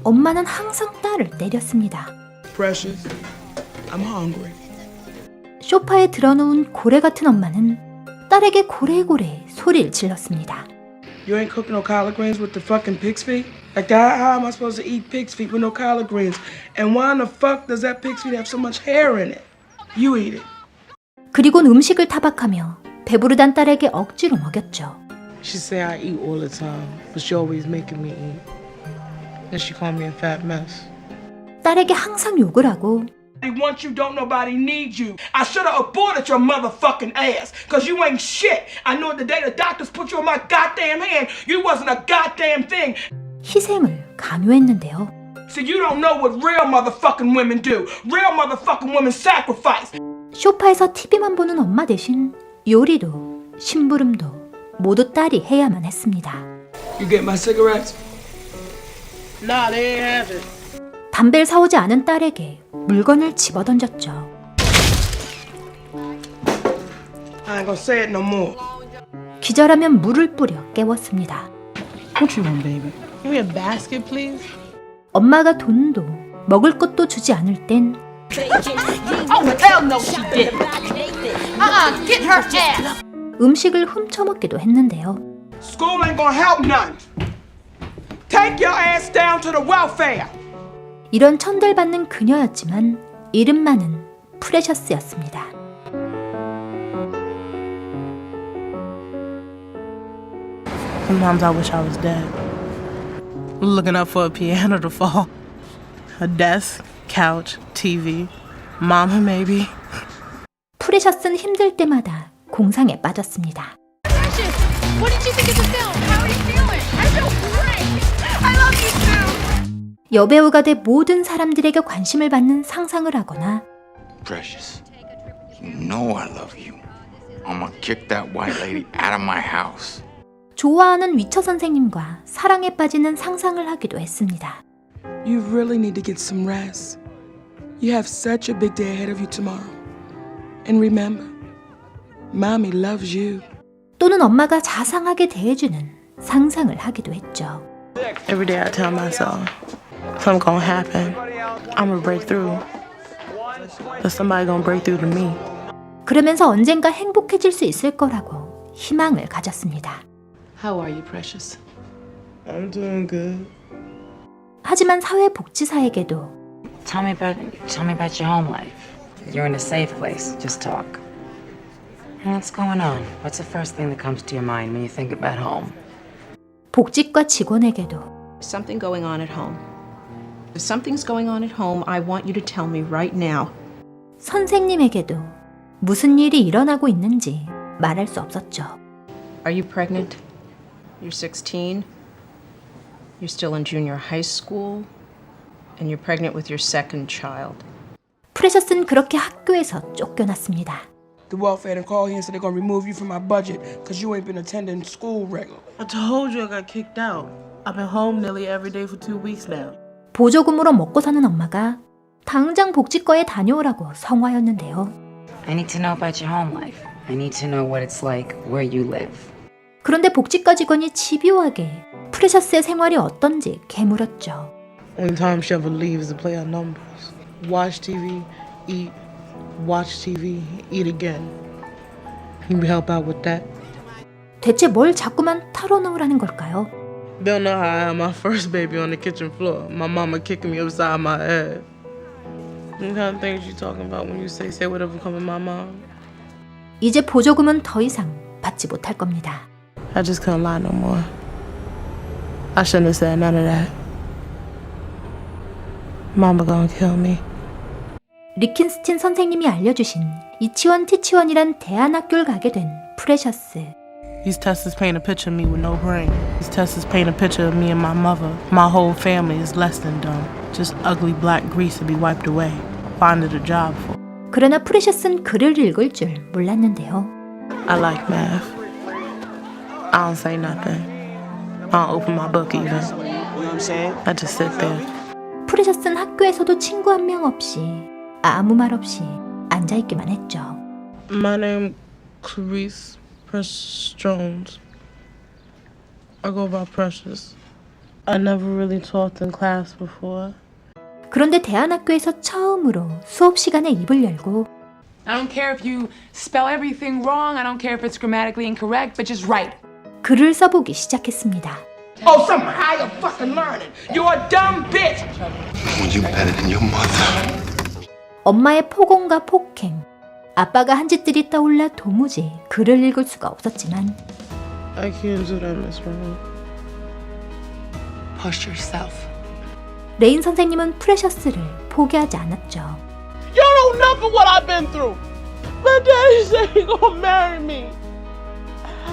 엄마는 항상 딸을 때렸습니다. Precious, I'm hungry. 소파에 드러누운 고래 같은 엄마는 딸에게 고래고래 소리를 질렀습니다. You ain't cooking no collard greens with the fucking pig's feet? Like, how am I supposed to eat pig's feet with no collard greens? And why in the fuck does that pig's feet have so much hair in it? You eat it. 그리곤 음식을 타박하며 배부르단 딸에게 억지로 먹였죠. She say I eat all the time, but she always making me eat. And she call me a fat mess. 딸에게 항상 욕을 하고 Once you don't nobody need you. I should have aborted your motherfucking ass. Cause you ain't shit. I know the day the doctors put you in my goddamn hand, you wasn't a goddamn thing. 희생을 강요했는데요. So you don't know what real motherfucking women do. Real motherfucking women sacrifice. 소파에서 TV만 보는 엄마 대신 요리도 심부름도 모두 딸이 해야만 했습니다. You get my cigarettes? Nah, they ain't have it. 담배를 사오지 않은 딸에게 물건을 집어던졌죠. I ain't gonna say it no more. 기절하면 물을 뿌려 깨웠습니다. What you want, baby? Give me a basket, please. 엄마가 돈도 먹을 것도 주지 않을 땐 Oh, hell no, she didn't. Get her ass. 음식을 훔쳐먹기도 했는데요. School ain't gonna help none. Take your ass down to the welfare. 이런 천들받는 그녀였지만 이름만은 프레셔스였습니다. Sometimes I wish I was dead. Looking up for a piano to fall. A desk, couch, TV, mama maybe. 프레셔스는 힘들 때마다 공상에 빠졌습니다. What did you think of the film? How are you feeling? I feel great. I love you too. 여배우가 돼 모든 사람들에게 관심을 받는 상상을 하거나 Precious, you know I love you. I'm gonna kick that white lady out of my house. 좋아하는 위처 선생님과 사랑에 빠지는 상상을 하기도 했습니다. You really need to get some rest. You have such a big day ahead of you tomorrow. And remember, Mommy loves you. 또는 엄마가 자상하게 대해주는 상상을 하기도 했죠. Every day I tell myself, something gonna happen. I'm gonna break through. But somebody gonna break through to me. 그러면서 언젠가 행복해질 수 있을 거라고 희망을 가졌습니다. How are you, Precious? I'm doing good. 하지만 사회복지사에게도 Tell me about your home life. You're in a safe place. Just talk. What's going on? What's the first thing that comes to your mind when you think about home? 복지과 직원에게도 Something going on at home. If something's going on at home, I want you to tell me right now. 선생님에게도 무슨 일이 일어나고 있는지 말할 수 없었죠. Are you pregnant? You're 16. You're still in junior high school. And you're pregnant with your second child. 프레셔스는 그렇게 학교에서 쫓겨났습니다. The welfare done called here and said they're gonna remove you from my budget because you ain't been attending school regular. I told you I got kicked out. I've been home nearly every day for 2 weeks now. 보조금으로 먹고 사는 엄마가 당장 복지과에 다녀오라고 성화였는데요. I need to know about your home life. I need to know what it's like where you live. 그런데 복지과 직원이 집요하게 프레셔스의 생활이 어떤지 개물었죠. Only time she ever leaves is to play her numbers. Watch TV, eat, watch TV, eat again. Can you help out with that? 대체 뭘 자꾸만 털어놓으라는 걸까요? They'll know how I had my first baby on the kitchen floor. My mama kicking me upside my head. What kind of things you talking about when you say whatever come in my mind? 이제 보조금은 더 이상 받지 못할 겁니다. I just couldn't lie no more. I shouldn't have said none of that. Mama gonna kill me. 리킨스틴 선생님이 알려주신 이치원 티치원이란 대안학교를 가게 된 프레셔스. These testers paint a picture of me with no brain. These testers paint a picture of me and my mother. My whole family is less than dumb. Just ugly black grease to be wiped away. Finding a job for. 그러나 프레셔스는 글을 읽을 줄 몰랐는데요. I like math. I don't say nothing. I don't open my book even. You know what I'm saying? I just sit there. 프레셔스는 학교에서도 친구 한 명 없이 아무 말 없이 앉아있기만 했죠. My name Clarice Precious Jones. I go by Precious. I never really taught in class before. 그런데 대안학교에서 처음으로 수업 시간에 입을 열고 I don't care if you spell everything wrong. I don't care if it's grammatically incorrect, but just write. 글을 써보기 시작했습니다. Oh, some higher fucking learning. You're a dumb bitch. When you better than your mother. 엄마의 폭언과 폭행, 아빠가 한 짓들이 떠올라 도무지 글을 읽을 수가 없었지만 I can't do that, Miss Brown. Push yourself. 레인 선생님은 프레셔스를 포기하지 않았죠. You don't know for what I've been through. My daddy said he gonna marry me.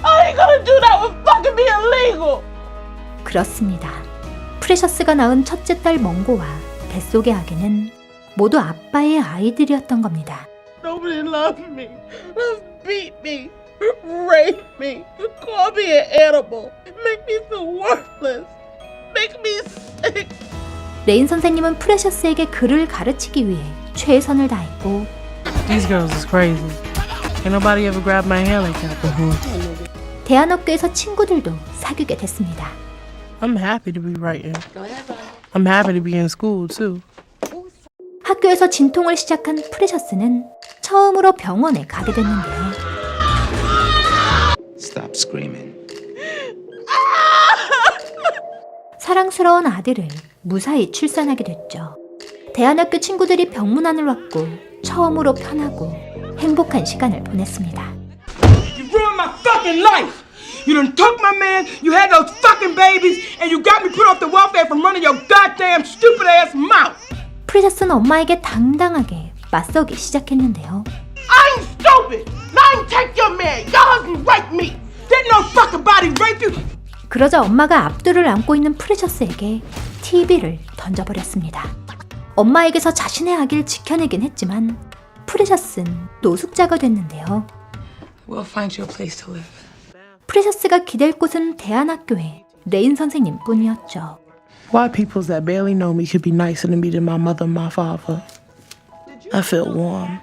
I ain't gonna do that with fucking me illegal. 그렇습니다. 프레셔스가 낳은 첫째 딸 멍고와 뱃속의 아기는 모두 아빠의 아이들이었던 겁니다. Nobody loved me. Just beat me, rape me, call me an animal, make me feel worthless, make me sick. 레인 선생님은 프레셔스에게 글을 가르치기 위해 최선을 다했고 These girls is crazy. Ain't nobody ever grabbed my hand like that before. 대안학교에서 친구들도 사귀게 됐습니다. I'm happy to be writing. I'm happy to be in school too. 학교에서 진통을 시작한 프레셔스는 처음으로 병원에 가게 됐는데요. Stop screaming. 사랑스러운 아들을 무사히 출산하게 됐죠. 대안학교 친구들이 병문안을 왔고 처음으로 편하고 행복한 시간을 보냈습니다. You ruined my fucking life. You done took my man, you had those fucking babies, and you got me put off the welfare from running your goddamn stupid ass mouth. 프레셔스는 엄마에게 당당하게 맞서기 시작했는데요. I ain't stupid. I ain't take your man. Your husband raped me. Didn't no fucking body rape you. 그러자 엄마가 앞둘을 안고 있는 프레셔스에게 TV를 던져버렸습니다. 엄마에게서 자신의 아기를 지켜내긴 했지만 프레셔스는 노숙자가 됐는데요. We'll find you a place to live. 프레셔스가 기댈 곳은 대안학교의 레인 선생님뿐이었죠. Why peoples that barely know me could be nicer to me than my mother and my father? I feel warm.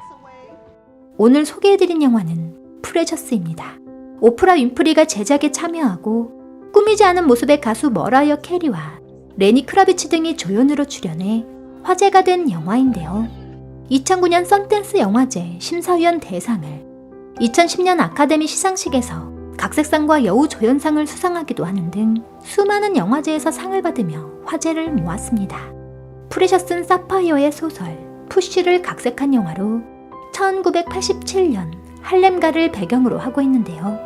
오늘 소개해드린 영화는 프레셔스입니다. 오프라 윈프리가 제작에 참여하고 꾸미지 않은 모습의 가수 머라이어 캐리와 레니 크라비치 등이 조연으로 출연해 화제가 된 영화인데요. 2009년 썬댄스 영화제 심사위원 대상을, 2010년 아카데미 시상식에서 각색상과 여우조연상을 수상하기도 하는 등 수많은 영화제에서 상을 받으며 화제를 모았습니다. 프레셔스는 사파이어의 소설 푸쉬를 각색한 영화로 1987년 할렘가를 배경으로 하고 있는데요.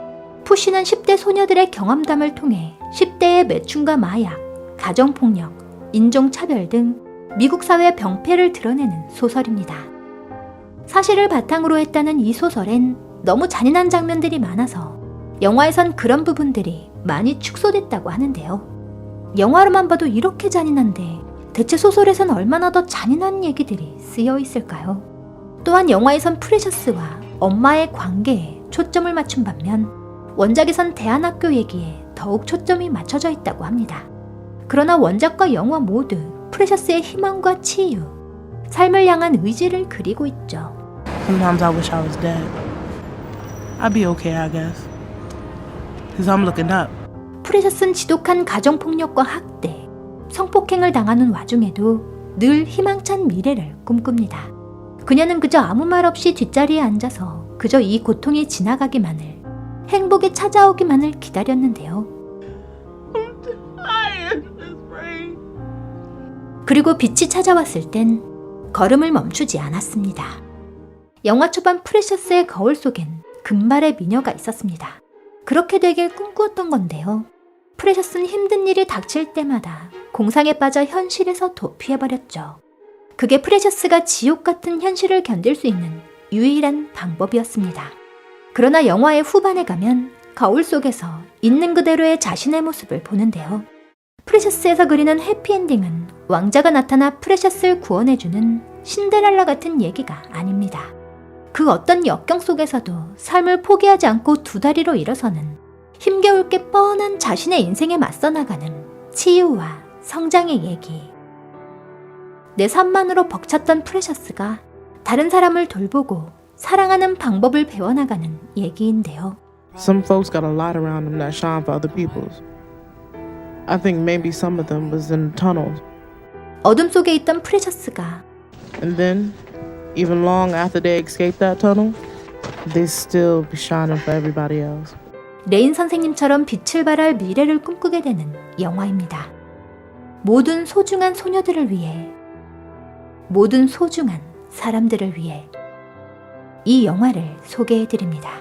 푸쉬는 10대 소녀들의 경험담을 통해 10대의 매춘과 마약, 가정폭력, 인종차별 등 미국 사회의 병폐를 드러내는 소설입니다. 사실을 바탕으로 했다는 이 소설엔 너무 잔인한 장면들이 많아서 영화에선 그런 부분들이 많이 축소됐다고 하는데요. 영화로만 봐도 이렇게 잔인한데 대체 소설에선 얼마나 더 잔인한 얘기들이 쓰여 있을까요? 또한 영화에선 프레셔스와 엄마의 관계에 초점을 맞춘 반면 원작에선 대안학교 얘기에 더욱 초점이 맞춰져 있다고 합니다. 그러나 원작과 영화 모두 프레셔스의 희망과 치유, 삶을 향한 의지를 그리고 있죠. Sometimes I wish I was dead. I'd be okay, I guess. Cause I'm looking up. 프레셔스는 지독한 가정폭력과 학대, 성폭행을 당하는 와중에도 늘 희망찬 미래를 꿈꿉니다. 그녀는 그저 아무 말 없이 뒷자리에 앉아서 그저 이 고통이 지나가기만을, 행복이 찾아오기만을 기다렸는데요. 그리고 빛이 찾아왔을 땐 걸음을 멈추지 않았습니다. 영화 초반 프레셔스의 거울 속엔 금발의 미녀가 있었습니다. 그렇게 되길 꿈꾸었던 건데요. 프레셔스는 힘든 일이 닥칠 때마다 공상에 빠져 현실에서 도피해버렸죠. 그게 프레셔스가 지옥 같은 현실을 견딜 수 있는 유일한 방법이었습니다. 그러나 영화의 후반에 가면 거울 속에서 있는 그대로의 자신의 모습을 보는데요. 프레셔스에서 그리는 해피엔딩은 왕자가 나타나 프레셔스를 구원해주는 신데렐라 같은 얘기가 아닙니다. 그 어떤 역경 속에서도 삶을 포기하지 않고 두 다리로 일어서는 힘겨울 게 뻔한 자신의 인생에 맞서 나가는 치유와 성장의 얘기. 내 삶만으로 벅찼던 프레셔스가 다른 사람을 돌보고 사랑하는 방법을 배워나가는 얘기인데요. Some folks got a lot around them that shine for other people's. I think maybe some of them was in the tunnels. 어둠 속에 있던 프레셔스가 And then, even long after they escaped that tunnel, they still be shining for everybody else. 레인 선생님처럼 빛을 발할 미래를 꿈꾸게 되는 영화입니다. 모든 소중한 소녀들을 위해, 모든 소중한 사람들을 위해 이 영화를 소개해드립니다.